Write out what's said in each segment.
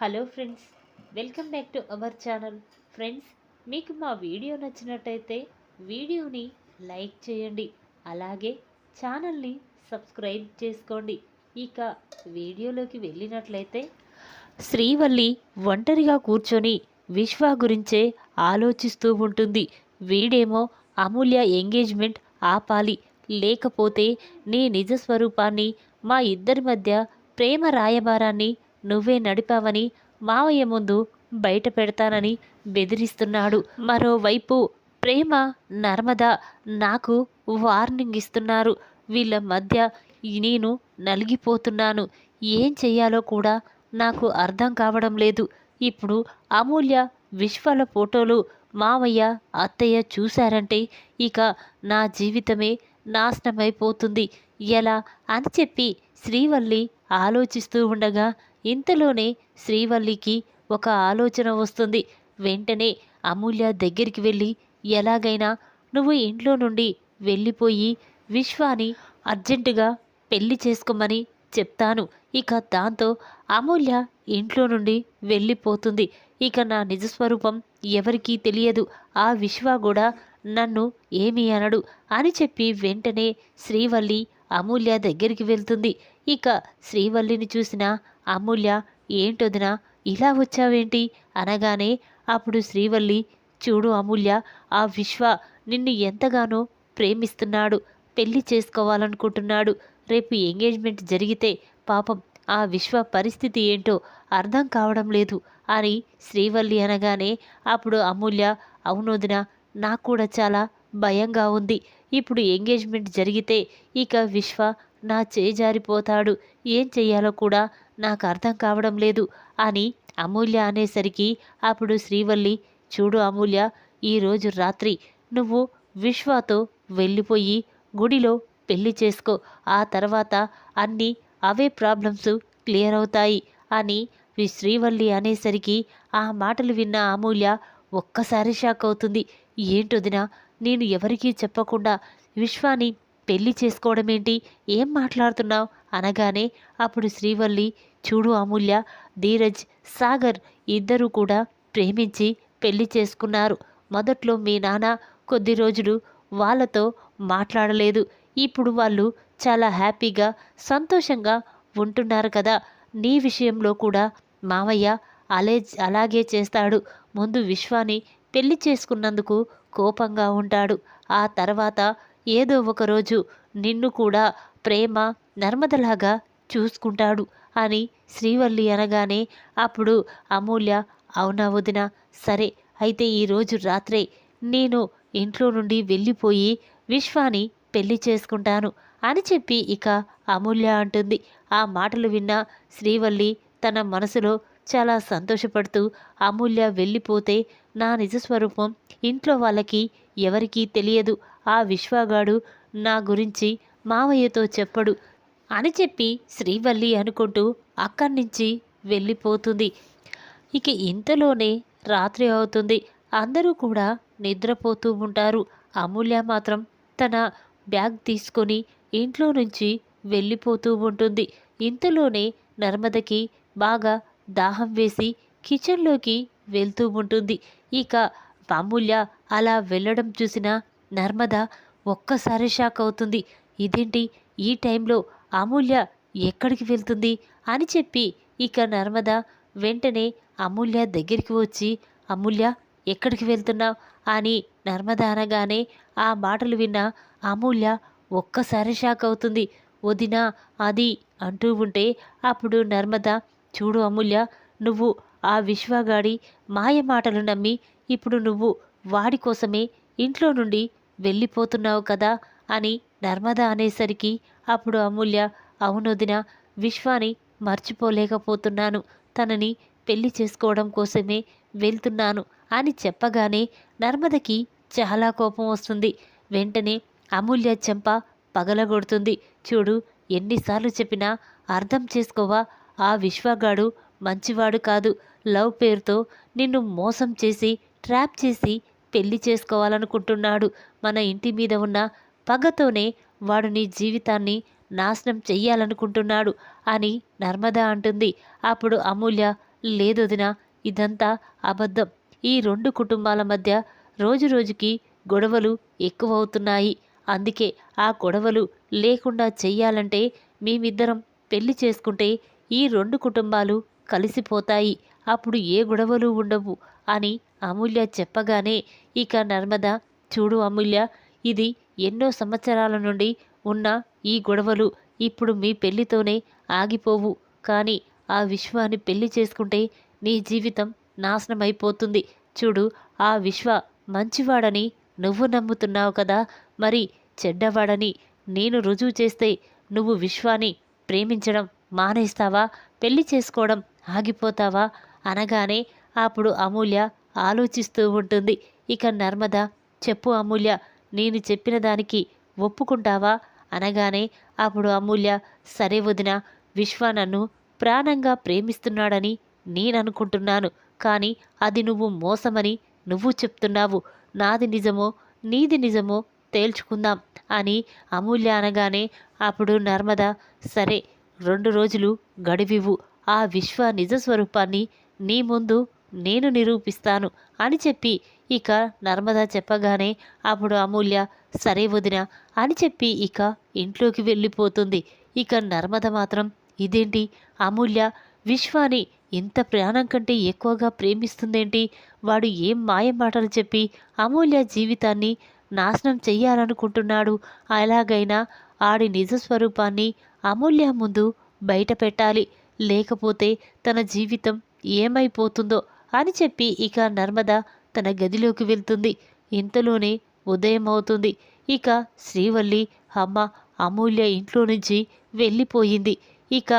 Hello friends, welcome back to our channel. Friends, మీకు మా video నచ్చినట్టయితే వీడియోని లైక్ చేయండి, అలాగే ఛానల్ని సబ్స్క్రైబ్ చేసుకోండి. ఇక వీడియోలోకి వెళ్ళినట్లయితే శ్రీవల్లి ఒంటరిగా కూర్చొని విశ్వ గురించే ఆలోచిస్తూ ఉంటుంది. వీడేమో అమూల్య ఎంగేజ్మెంట్ ఆపాలి, లేకపోతే నీ నిజ స్వరూపాన్ని, మా ఇద్దరి మధ్య ప్రేమ రాయబారాన్ని నువ్వే నడిపావని మావయ్య ముందు బయట పెడతానని బెదిరిస్తున్నాడు. మరోవైపు ప్రేమ, నర్మద నాకు వార్నింగ్ ఇస్తున్నారు. వీళ్ళ మధ్య నేను నలిగిపోతున్నాను. ఏం చెయ్యాలో కూడా నాకు అర్థం కావడం లేదు. ఇప్పుడు అమూల్య, విశ్వాల ఫోటోలు మావయ్య, అత్తయ్య చూశారంటే ఇక నా జీవితమే నాశనమైపోతుంది. ఎలా అని చెప్పి శ్రీవల్లి ఆలోచిస్తూ ఉండగా ఇంతలోనే శ్రీవల్లికి ఒక ఆలోచన వస్తుంది. వెంటనే అమూల్య దగ్గరికి వెళ్ళి, ఎలాగైనా నువ్వు ఇంట్లో నుండి వెళ్ళిపోయి విశ్వాని అర్జెంటుగా పెళ్లి చేసుకోమని చెప్తాను. ఇక దాంతో అమూల్య ఇంట్లో నుండి వెళ్ళిపోతుంది. ఇక నా నిజస్వరూపం ఎవరికీ తెలియదు, ఆ విశ్వ కూడా నన్ను ఏమీ అనడు అని చెప్పి వెంటనే శ్రీవల్లి అమూల్య దగ్గరికి వెళ్తుంది. ఇక శ్రీవల్లిని చూసిన అమూల్య, ఏంటొదినా ఇలా వచ్చావేంటి అనగానే అప్పుడు శ్రీవల్లి, చూడు అమూల్య, ఆ విశ్వ నిన్ను ఎంతగానో ప్రేమిస్తున్నాడు, పెళ్లి చేసుకోవాలనుకుంటున్నాడు. రేపు ఎంగేజ్మెంట్ జరిగితే పాపం ఆ విశ్వ పరిస్థితి ఏంటో అర్థం కావడం లేదు అని శ్రీవల్లి అనగానే అప్పుడు అమూల్య, అవునొదినా, నాకు కూడా చాలా భయంగా ఉంది. ఇప్పుడు ఎంగేజ్మెంట్ జరిగితే ఇక విశ్వ నా చేజారిపోతాడు, ఏం చెయ్యాలో కూడా నాకు అర్థం కావడం లేదు అని అమూల్య అనేసరికి అప్పుడు శ్రీవల్లి, చూడు అమూల్య, ఈరోజు రాత్రి నువ్వు విశ్వాతో వెళ్ళిపోయి గుడిలో పెళ్లి చేసుకో. ఆ తర్వాత అన్నీ అవే ప్రాబ్లమ్స్ క్లియర్ అవుతాయి అని శ్రీవల్లి అనేసరికి ఆ మాటలు విన్న అమూల్య ఒక్కసారి షాక్ అవుతుంది. ఏంటొదినా, నేను ఎవరికీ చెప్పకుండా విశ్వాని పెళ్లి చేసుకోవడమేంటి, ఏం మాట్లాడుతున్నావు అనగానే అప్పుడు శ్రీవల్లి, చూడు అమూల్య, ధీరజ్, సాగర్ ఇద్దరూ కూడా ప్రేమించి పెళ్లి చేసుకున్నారు. మొదట్లో మీ నాన్న కొద్ది రోజులు వాళ్ళతో మాట్లాడలేదు. ఇప్పుడు వాళ్ళు చాలా హ్యాపీగా, సంతోషంగా ఉంటున్నారు కదా. నీ విషయంలో కూడా మావయ్య అలాగే చేస్తాడు. ముందు విశ్వాని పెళ్లి చేసుకున్నందుకు కోపంగా ఉంటాడు. ఆ తర్వాత ఏదో ఒకరోజు నిన్ను కూడా ప్రేమ, నర్మదలాగా చూసుకుంటాడు అని శ్రీవల్లి అనగానే అప్పుడు అమూల్య, అవునా వదినా, సరే అయితే ఈరోజు రాత్రే నేను ఇంట్లో నుండి వెళ్ళిపోయి విశ్వాని పెళ్లి చేసుకుంటాను అని చెప్పి ఇక అమూల్య అంటుంది. ఆ మాటలు విన్న శ్రీవల్లి తన మనసులో చాలా సంతోషపడుతూ, అమూల్య వెళ్ళిపోతే నా నిజస్వరూపం ఇంట్లో వాళ్ళకి ఎవరికీ తెలియదు, ఆ విశ్వగాడు నా గురించి మావయ్యతో చెప్పడు అని చెప్పి శ్రీవల్లి అనుకుంటూ అక్కడి నుంచి వెళ్ళిపోతుంది. ఇక ఇంతలోనే రాత్రి అవుతుంది. అందరూ కూడా నిద్రపోతూ ఉంటారు. అమూల్య మాత్రం తన బ్యాగ్ తీసుకొని ఇంట్లో నుంచి వెళ్ళిపోతూ ఉంటుంది. ఇంతలోనే నర్మదకి బాగా దాహం వేసి కిచెన్లోకి వెళ్తూ ఉంటుంది. ఇక అమూల్య అలా వెళ్ళడం చూసిన నర్మద ఒక్కసారి షాక్ అవుతుంది. ఇదేంటి, ఈ టైంలో అమూల్య ఎక్కడికి వెళ్తుంది అని చెప్పి ఇక నర్మద వెంటనే అమూల్య దగ్గరికి వచ్చి, అమూల్య ఎక్కడికి వెళ్తున్నావు అని నర్మద అనగానే ఆ మాటలు విన్న అమూల్య ఒక్కసారి షాక్ అవుతుంది. వదినా అది అంటూ ఉంటే అప్పుడు నర్మద, చూడు అమూల్య, నువ్వు ఆ విశ్వగాడి మాయ మాటలు నమ్మి ఇప్పుడు నువ్వు వాడి కోసమే ఇంట్లో నుండి వెళ్ళిపోతున్నావు కదా అని నర్మద అనేసరికి అప్పుడు అమూల్య, అవునొదినా, విశ్వాని మర్చిపోలేకపోతున్నాను, తనని పెళ్లి చేసుకోవడం కోసమే వెళ్తున్నాను అని చెప్పగానే నర్మదకి చాలా కోపం వస్తుంది. వెంటనే అమూల్య చెంప పగలగొడుతుంది. చూడు, ఎన్నిసార్లు చెప్పినా అర్థం చేసుకోవా, ఆ విశ్వగాడు మంచివాడు కాదు. లవ్ పేరుతో నిన్ను మోసం చేసి ట్రాప్ చేసి పెళ్లి చేసుకోవాలనుకుంటున్నాడు. మన ఇంటి మీద ఉన్న పగతోనే వాడు నీ జీవితాన్ని నాశనం చెయ్యాలనుకుంటున్నాడు అని నర్మద అంటుంది. అప్పుడు అమూల్య, లేదొదినా, ఇదంతా అబద్ధం. ఈ 2 కుటుంబాల మధ్య రోజురోజుకి గొడవలు ఎక్కువవుతున్నాయి. అందుకే ఆ గొడవలు లేకుండా చెయ్యాలంటే మేమిద్దరం పెళ్లి చేసుకుంటే ఈ 2 కుటుంబాలు కలిసిపోతాయి. అప్పుడు ఏ గొడవలు ఉండవు అని అమూల్య చెప్పగానే ఇక నర్మద, చూడు అమూల్య, ఇది ఎన్నో సంవత్సరాల నుండి ఉన్న ఈ గొడవలు ఇప్పుడు మీ పెళ్లితోనే ఆగిపోవు. కానీ ఆ విశ్వాన్ని పెళ్లి చేసుకుంటే నీ జీవితం నాశనమైపోతుంది. చూడు, ఆ విశ్వ మంచివాడని నువ్వు నమ్ముతున్నావు కదా, మరి చెడ్డవాడని నేను రుజువు చేస్తే నువ్వు విశ్వాన్ని ప్రేమించడం మానేస్తావా? పెళ్లి చేసుకోవడం ఆగిపోతావా? అనగానే అప్పుడు అమూల్య ఆలోచిస్తూ ఉంటుంది. ఇక నర్మద, చెప్పు అమూల్య, నేను చెప్పిన దానికి ఒప్పుకుంటావా? అనగానే అప్పుడు అమూల్య, సరే వదినా, విశ్వ నన్ను ప్రాణంగా ప్రేమిస్తున్నాడని నేననుకుంటున్నాను. కానీ అది నువ్వు మోసమని నువ్వు చెప్తున్నావు. నాది నిజమో నీది నిజమో తేల్చుకుందాం అని అమూల్య అనగానే అప్పుడు నర్మద, సరే 2 రోజులు గడివివ్వు. ఆ విశ్వ నిజ స్వరూపాన్ని నీ ముందు నేను నిరూపిస్తాను అని చెప్పి ఇక నర్మద చెప్పగానే అప్పుడు అమూల్య, సరే వదిన అని చెప్పి ఇక ఇంట్లోకి వెళ్ళిపోతుంది. ఇక నర్మద మాత్రం, ఇదేంటి అమూల్య విశ్వాని ఇంత ప్రాణం కంటే ఎక్కువగా ప్రేమిస్తుందేంటి? వాడు ఏం మాయ మాటలు చెప్పి అమూల్య జీవితాన్ని నాశనం చెయ్యాలనుకుంటున్నాడు? ఎలాగైనా ఆడి నిజ స్వరూపాన్ని అమూల్య ముందు బయట పెట్టాలి, లేకపోతే తన జీవితం ఏమైపోతుందో అని చెప్పి ఇక నర్మద తన గదిలోకి వెళ్తుంది. ఇంతలోనే ఉదయం అవుతుంది. ఇక శ్రీవల్లి అమ్మ అమూల్య ఇంట్లో నుంచి వెళ్ళిపోయింది. ఇక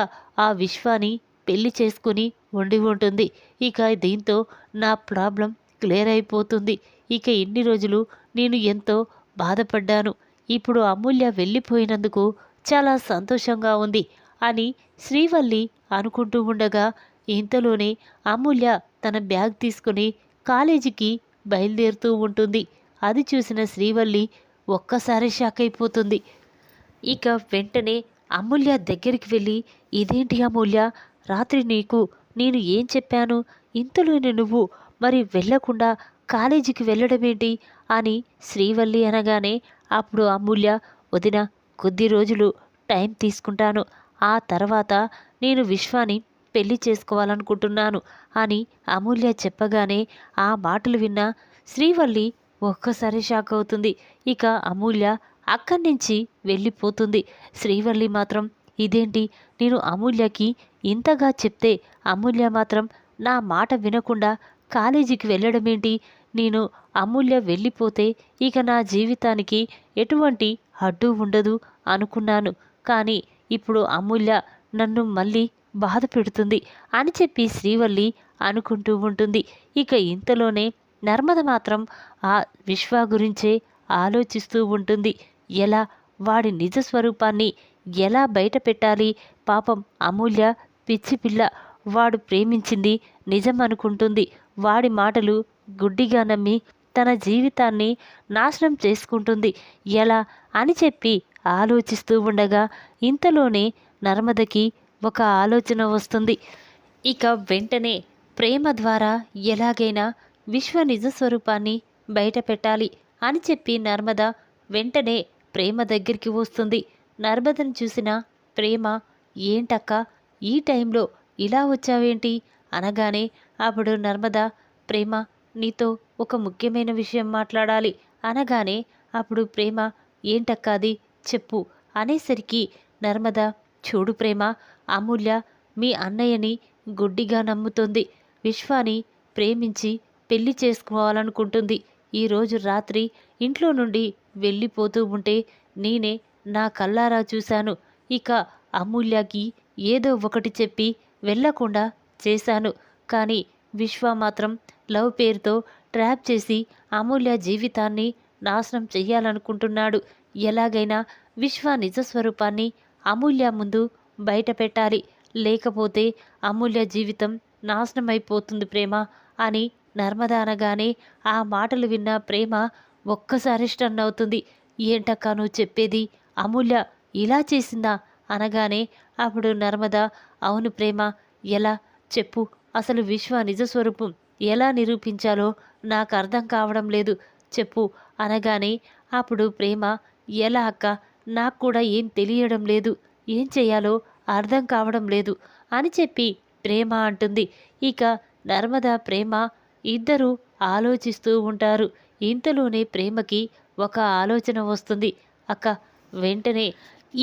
ఆ విశ్వాని పెళ్లి చేసుకుని ఉండి ఉంటుంది. ఇక దీంతో నా ప్రాబ్లం క్లియర్ అయిపోతుంది. ఇక ఇన్ని రోజులు నేను ఎంతో బాధపడ్డాను. ఇప్పుడు అమూల్య వెళ్ళిపోయినందుకు చాలా సంతోషంగా ఉంది అని శ్రీవల్లి అనుకుంటూ ఉండగా ఇంతలోనే అమూల్య తన బ్యాగ్ తీసుకుని కాలేజీకి బయలుదేరుతూ ఉంటుంది. అది చూసిన శ్రీవల్లి ఒక్కసారి షాక్ అయిపోతుంది. ఇక వెంటనే అమూల్య దగ్గరికి వెళ్ళి, ఇదేంటి అమూల్య, రాత్రి నీకు నేను ఏం చెప్పాను? ఇంతలోనే నువ్వు మరి వెళ్ళకుండా కాలేజీకి వెళ్ళడమేంటి అని శ్రీవల్లి అనగానే అప్పుడు అమూల్య, వదిన, కొద్ది రోజులు టైం తీసుకుంటాను, ఆ తర్వాత నేను విశ్వాని పెళ్లి చేసుకోవాలనుకుంటున్నాను అని అమూల్య చెప్పగానే ఆ మాటలు విన్న శ్రీవల్లి ఒక్కసారి షాక్ అవుతుంది. ఇక అమూల్య అక్కడి నుంచి వెళ్ళిపోతుంది. శ్రీవల్లి మాత్రం, ఇదేంటి, నేను అమూల్యకి ఇంతగా చెప్తే అమూల్య మాత్రం నా మాట వినకుండా కాలేజీకి వెళ్ళడమేంటి? నేను అమూల్య వెళ్ళిపోతే ఇక నా జీవితానికి ఎటువంటి అడ్డు ఉండదు అనుకున్నాను. కానీ ఇప్పుడు అమూల్య నన్ను మళ్ళీ బాధ పెడుతుంది అని చెప్పి శ్రీవల్లి అనుకుంటూ ఉంటుంది. ఇక ఇంతలోనే నర్మద మాత్రం ఆ విశ్వ గురించే ఆలోచిస్తూ ఉంటుంది. ఎలా వాడి నిజ స్వరూపాన్ని ఎలా బయట పెట్టాలి? పాపం అమూల్య పిచ్చి పిల్ల, వాడు ప్రేమించింది నిజం అనుకుంటుంది. వాడి మాటలు గుడ్డిగా నమ్మి తన జీవితాన్ని నాశనం చేసుకుంటుంది. ఎలా అని చెప్పి ఆలోచిస్తూ ఉండగా ఇంతలోనే నర్మదకి ఒక ఆలోచన వస్తుంది. ఇక వెంటనే ప్రేమ ద్వారా ఎలాగైనా విశ్వ నిజ స్వరూపాన్ని బయట పెట్టాలి అని చెప్పి నర్మద వెంటనే ప్రేమ దగ్గరికి వస్తుంది. నర్మదను చూసిన ప్రేమ, ఏంటక్క ఈ టైంలో ఇలా వచ్చావేంటి అనగానే అప్పుడు నర్మద, ప్రేమ, నీతో ఒక ముఖ్యమైన విషయం మాట్లాడాలి అనగానే అప్పుడు ప్రేమ, ఏంటక్క అది, చెప్పు అనేసరికి నర్మద, చూడు ప్రేమ, అమూల్య మీ అన్నయ్యని గుడ్డిగా నమ్ముతుంది. విశ్వాని ప్రేమించి పెళ్లి చేసుకోవాలనుకుంటుంది. ఈరోజు రాత్రి ఇంట్లో నుండి వెళ్ళిపోతూ ఉంటే నేనే నా కళ్ళారా చూశాను. ఇక అమూల్యకి ఏదో ఒకటి చెప్పి వెళ్ళకుండా చేశాను. కానీ విశ్వ మాత్రం లవ్ పేరుతో ట్రాప్ చేసి అమూల్య జీవితాన్ని నాశనం చెయ్యాలనుకుంటున్నాడు. ఎలాగైనా విశ్వ నిజస్వరూపాన్ని అమూల్య ముందు బయట పెట్టాలి, లేకపోతే అమూల్య జీవితం నాశనమైపోతుంది ప్రేమ అని నర్మద అనగానే ఆ మాటలు విన్న ప్రేమ ఒక్కసారి స్టన్ అవుతుంది. ఏంటక్కా నువ్వు చెప్పేది, అమూల్య ఇలా చేసిందా అనగానే అప్పుడు నర్మద, అవును ప్రేమ, ఎలా చెప్పు అసలు విశ్వ నిజస్వరూపం ఎలా నిరూపించాలో నాకు అర్థం కావడం లేదు, చెప్పు అనగానే అప్పుడు ప్రేమ, ఎలా అక్క, నాకు కూడా ఏం తెలియడం లేదు, ఏం చెయ్యాలో అర్థం కావడం లేదు అని చెప్పి ప్రేమ అంటుంది. ఇక నర్మద, ప్రేమ ఇద్దరూ ఆలోచిస్తూ ఉంటారు. ఇంతలోనే ప్రేమకి ఒక ఆలోచన వస్తుంది. అక్క, వెంటనే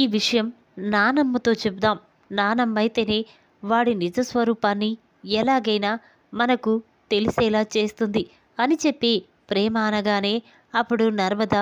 ఈ విషయం నానమ్మతో చెప్దాం, నానమ్మైతేనే వాడి నిజస్వరూపాన్ని ఎలాగైనా మనకు తెలిసేలా చేస్తుంది అని చెప్పి ప్రేమ అనగానే అప్పుడు నర్మద,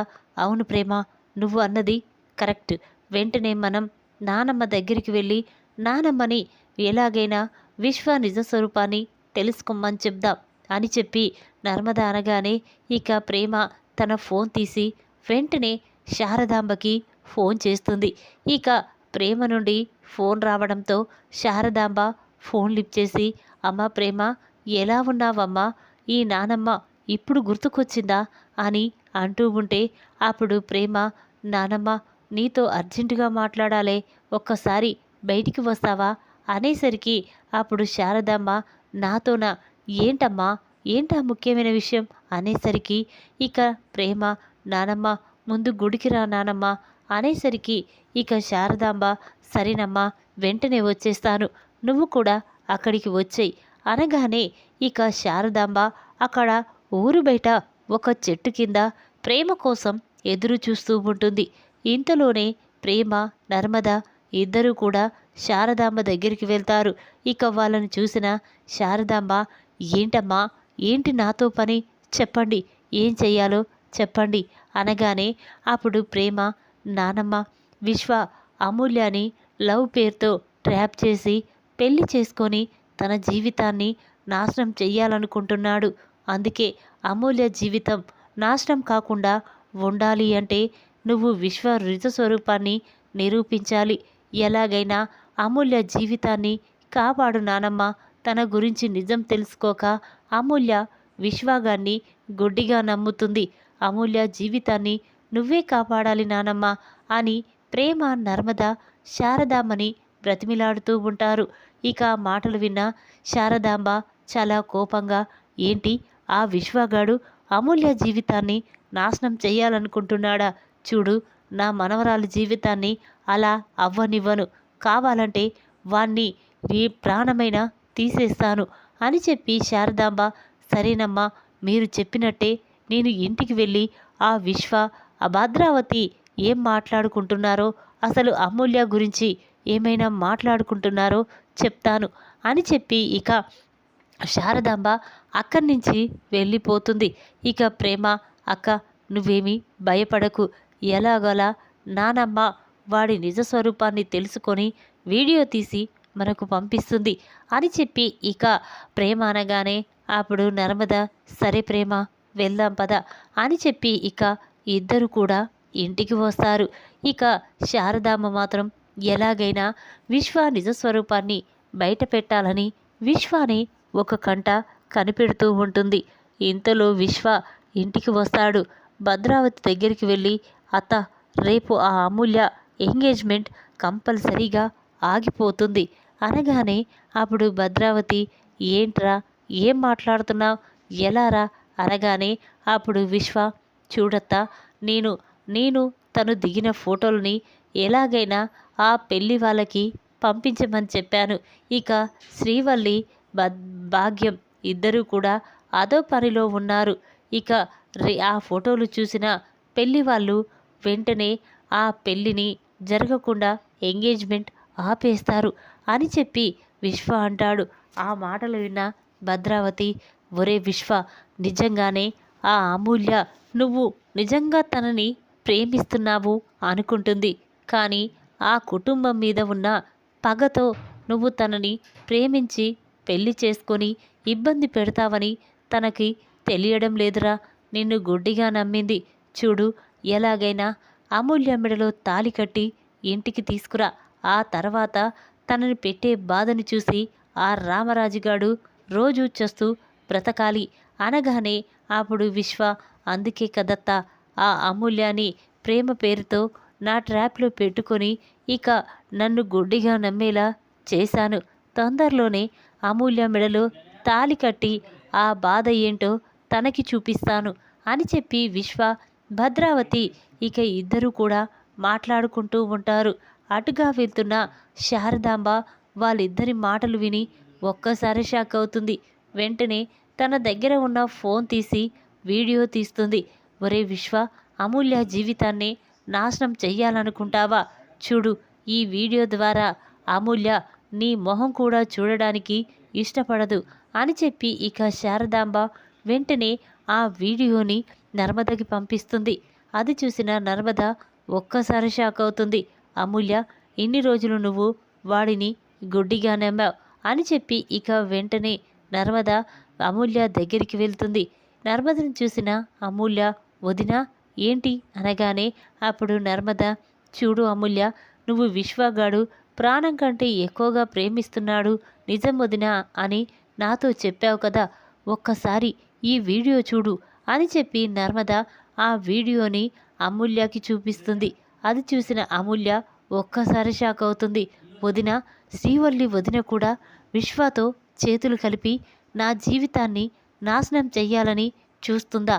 అవును ప్రేమ, నువ్వు అన్నది కరెక్ట్, వెంటనే మనం నానమ్మ దగ్గరికి వెళ్ళి నానమ్మని ఎలాగైనా విశ్వ నిజస్వరూపాన్ని తెలుసుకోమని చెప్దాం అని చెప్పి నర్మద అనగానే ఇక ప్రేమ తన ఫోన్ తీసి వెంటనే శారదాంబకి ఫోన్ చేస్తుంది. ఇక ప్రేమ నుండి ఫోన్ రావడంతో శారదాంబ ఫోన్ లిఫ్ట్ చేసి, అమ్మ ప్రేమ, ఎలా ఉన్నావమ్మా, ఈ నానమ్మ ఇప్పుడు గుర్తుకొచ్చిందా అని అంటూ ఉంటే అప్పుడు ప్రేమ, నానమ్మ నీతో అర్జెంటుగా మాట్లాడాలే, ఒక్కసారి బయటికి వస్తావా అనేసరికి అప్పుడు శారదాంబ, నాతోనా, ఏంటమ్మా, ఏంటా ముఖ్యమైన విషయం అనేసరికి ఇక ప్రేమ, నానమ్మ ముందు గుడికి రా నానమ్మ అనేసరికి ఇక శారదాంబ, సరేనమ్మా, వెంటనే వచ్చేస్తాను, నువ్వు కూడా అక్కడికి వచ్చేయి అనగానే ఇక శారదాంబ అక్కడ ఊరు బయట ఒక చెట్టు కింద ప్రేమ కోసం ఎదురు చూస్తూ ఉంటుంది. ఇంతలోనే ప్రేమ, నర్మద ఇద్దరూ కూడా శారదాంబ దగ్గరికి వెళ్తారు. ఇక వాళ్ళని చూసిన శారదాంబ, ఏంటమ్మా, ఏంటి నాతో పని, చెప్పండి, ఏం చెయ్యాలో చెప్పండి అనగానే అప్పుడు ప్రేమ, నానమ్మ విశ్వ అమూల్యాని లవ్ పేరుతో ట్రాప్ చేసి పెళ్లి చేసుకొని తన జీవితాన్ని నాశనం చెయ్యాలనుకుంటున్నాడు. అందుకే అమూల్య జీవితం నాశనం కాకుండా ఉండాలి అంటే నువ్వు విశ్వ రుజ స్వరూపాన్ని నిరూపించాలి, ఎలాగైనా అమూల్య జీవితాన్ని కాపాడు నానమ్మ, తన గురించి నిజం తెలుసుకోక అమూల్య విశ్వాగాన్ని గుడ్డిగా నమ్ముతుంది, అమూల్య జీవితాన్ని నువ్వే కాపాడాలి నానమ్మ అని ప్రేమ, నర్మద శారదాంబని బ్రతిమిలాడుతూ ఉంటారు. ఇక మాటలు విన్న శారదాంబ చాలా కోపంగా, ఏంటి, ఆ విశ్వగాడు అమూల్య జీవితాన్ని నాశనం చెయ్యాలనుకుంటున్నాడా, చూడు, నా మనవరాలి జీవితాన్ని అలా అవ్వనివ్వను, కావాలంటే వాణ్ణి ఈ ప్రాణమైనా తీసేస్తాను అని చెప్పి శారదాంబ, సరేనమ్మా, మీరు చెప్పినట్టే నేను ఇంటికి వెళ్ళి ఆ విశ్వ, ఆ భద్రావతి ఏం మాట్లాడుకుంటున్నారో, అసలు అమూల్య గురించి ఏమైనా మాట్లాడుకుంటున్నారో చెప్తాను అని చెప్పి ఇక శారదాంబ అక్కడి నుంచి వెళ్ళిపోతుంది. ఇక ప్రేమ, అక్క నువ్వేమీ భయపడకు, ఎలాగోలా నానమ్మ వాడి నిజస్వరూపాన్ని తెలుసుకొని వీడియో తీసి మనకు పంపిస్తుంది అని చెప్పి ఇక ప్రేమ అనగానే అప్పుడు నర్మద, సరే ప్రేమ, వెళ్దాం పద అని చెప్పి ఇక ఇద్దరు కూడా ఇంటికి వస్తారు. ఇక శారదాంబ మాత్రం ఎలాగైనా విశ్వ నిజస్వరూపాన్ని బయట పెట్టాలని విశ్వాని ఒక కంట కనిపెడుతూ ఉంటుంది. ఇంతలో విశ్వ ఇంటికి వస్తాడు. భద్రావతి దగ్గరికి వెళ్ళి, అత్త, రేపు ఆ అమూల్య ఎంగేజ్మెంట్ కంపల్సరీగా ఆగిపోతుంది అనగానే అప్పుడు భద్రావతి, ఏంట్రా, ఏం మాట్లాడుతున్నావు, ఎలారా అనగానే అప్పుడు విశ్వ, చూడత్తా, నేను తను దిగిన ఫోటోలని ఎలాగైనా ఆ పెళ్లి వాళ్ళకి పంపించమని చెప్పాను. ఇక శ్రీవల్లి, భాగ్యం ఇద్దరూ కూడా అదో పనిలో ఉన్నారు. ఇక ఆ ఫోటోలు చూసిన పెళ్లి వాళ్ళు వెంటనే ఆ పెళ్ళిని జరగకుండా ఎంగేజ్మెంట్ ఆపేస్తారు అని చెప్పి విశ్వ అంటాడు. ఆ మాటలు విన్న భద్రావతి, ఒరే విశ్వ, నిజంగానే ఆ అమూల్య నువ్వు నిజంగా తనని ప్రేమిస్తున్నావు అనుకుంటుంది, కానీ ఆ కుటుంబం మీద ఉన్న పగతో నువ్వు తనని ప్రేమించి పెళ్లి చేసుకొని ఇబ్బంది పెడతావని తనకి తెలియడం లేదురా, నిన్ను గుడ్డిగా నమ్మింది, చూడు, ఎలాగైనా అమూల్య మెడలో తాళి కట్టి ఇంటికి తీసుకురా, ఆ తర్వాత తనని పెట్టే బాధని చూసి ఆ రామరాజుగాడు రోజు చస్తూ బ్రతకాలి అనగానే అప్పుడు విశ్వ, అందుకే కదత్తా ఆ అమూల్యాన్ని ప్రేమ పేరుతో నా ట్రాప్లో పెట్టుకొని ఇక నన్ను గుడ్డిగా నమ్మేలా చేశాను, తొందరలోనే అమూల్య మెడలో తాళి కట్టి ఆ బాధ ఏంటో తనకి చూపిస్తాను అని చెప్పి విశ్వ, భద్రావతి ఇక ఇద్దరు కూడా మాట్లాడుకుంటూ ఉంటారు. అటుగా వెళ్తున్న శారదాంబ వాళ్ళిద్దరి మాటలు విని ఒక్కసారి షాక్ అవుతుంది. వెంటనే తన దగ్గర ఉన్న ఫోన్ తీసి వీడియో తీస్తుంది. ఒరే విశ్వ, అమూల్య జీవితాన్ని నాశనం చెయ్యాలనుకుంటావా? చూడు, ఈ వీడియో ద్వారా అమూల్య నీ మొహం కూడా చూడడానికి ఇష్టపడదు అని చెప్పి ఇక శారదాంబ వెంటనే ఆ వీడియోని నర్మదకి పంపిస్తుంది. అది చూసిన నర్మద ఒక్కసారి షాక్ అవుతుంది. అమూల్య, ఇన్ని రోజులు నువ్వు వాడిని గుడ్డిగా నమ్మావు అని చెప్పి ఇక వెంటనే నర్మద అమూల్య దగ్గరికి వెళ్తుంది. నర్మదను చూసిన అమూల్య, వదినా ఏంటి అనగానే అప్పుడు నర్మద, చూడు అమూల్య, నువ్వు విశ్వగాడు ప్రాణం కంటే ఎక్కువగా ప్రేమిస్తున్నాడు నిజం వదినా అని నాతో చెప్పావు కదా, ఒక్కసారి ఈ వీడియో చూడు అని చెప్పి నర్మద ఆ వీడియోని అమూల్యకి చూపిస్తుంది. అది చూసిన అమూల్య ఒక్కసారి షాక్ అవుతుంది. వదిన, శ్రీవల్లి వదిన కూడా విశ్వతో చేతులు కలిపి నా జీవితాన్ని నాశనం చెయ్యాలని చూస్తుందా?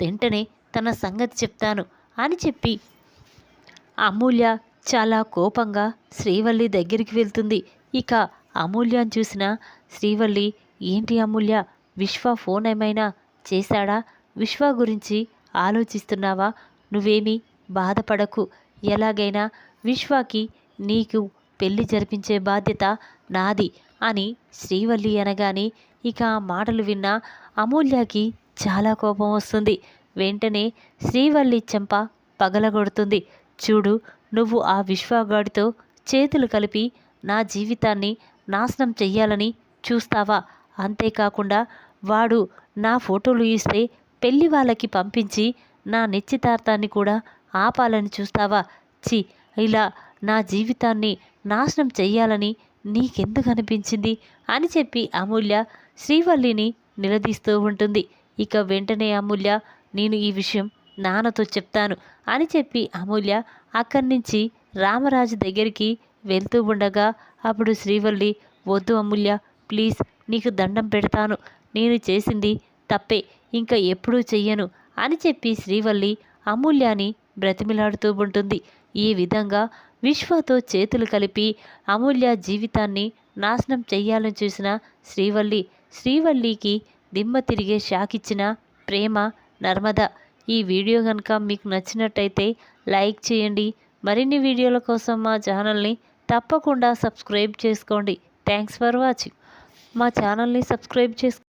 వెంటనే తన సంగతి చెప్తాను అని చెప్పి అమూల్య చాలా కోపంగా శ్రీవల్లి దగ్గరికి వెళ్తుంది. ఇక అమూల్యను చూసిన శ్రీవల్లి, ఏంటి అమూల్య, విశ్వ ఫోన్ ఏమైనా చేశాడా? విశ్వ గురించి ఆలోచిస్తున్నావా? నువ్వేమీ బాధపడకు, ఎలాగైనా విశ్వకి నీకు పెళ్లి జరిపించే బాధ్యత నాది అని శ్రీవల్లి అనగానే ఇక ఆ మాటలు విన్న అమూల్యకి చాలా కోపం వస్తుంది. వెంటనే శ్రీవల్లి చెంప పగలగొడుతుంది. చూడు, నువ్వు ఆ విశ్వగాడితో చేతులు కలిపి నా జీవితాన్ని నాశనం చెయ్యాలని చూస్తావా? అంతేకాకుండా వాడు నా ఫోటోలు ఇస్తే పెళ్లి వాళ్ళకి పంపించి నా నిశ్చితార్థాన్ని కూడా ఆపాలని చూస్తావా? చి, ఇలా నా జీవితాన్ని నాశనం చెయ్యాలని నీకెందుకు అనిపించింది అని చెప్పి అమూల్య శ్రీవల్లిని నిలదీస్తూ ఉంటుంది. ఇక వెంటనే అమూల్య, నేను ఈ విషయం నాన్నతో చెప్తాను అని చెప్పి అమూల్య అక్కడి నుంచి రామరాజు దగ్గరికి వెళ్తూ ఉండగా అప్పుడు శ్రీవల్లి, వద్దు అమూల్య, ప్లీజ్ నీకు దండం పెడతాను, నేను చేసింది తప్పే, ఇంకా ఎప్పుడూ చెయ్యను అని చెప్పి శ్రీవల్లి అమూల్యాని బ్రతిమిలాడుతూ ఉంటుంది. ఈ విధంగా విశ్వతో చేతులు కలిపి అమూల్య జీవితాన్ని నాశనం చెయ్యాలని చూసిన శ్రీవల్లికి దిమ్మ తిరిగే షాక్ ఇచ్చిన ప్రేమ నర్మద. ఈ వీడియో కనుక మీకు నచ్చినట్టయితే లైక్ చేయండి. మరిన్ని వీడియోల కోసం మా ఛానల్ని తప్పకుండా సబ్స్క్రైబ్ చేసుకోండి. Thanks for watching. మా ఛానల్ని సబ్స్క్రైబ్ చేసుకోండి.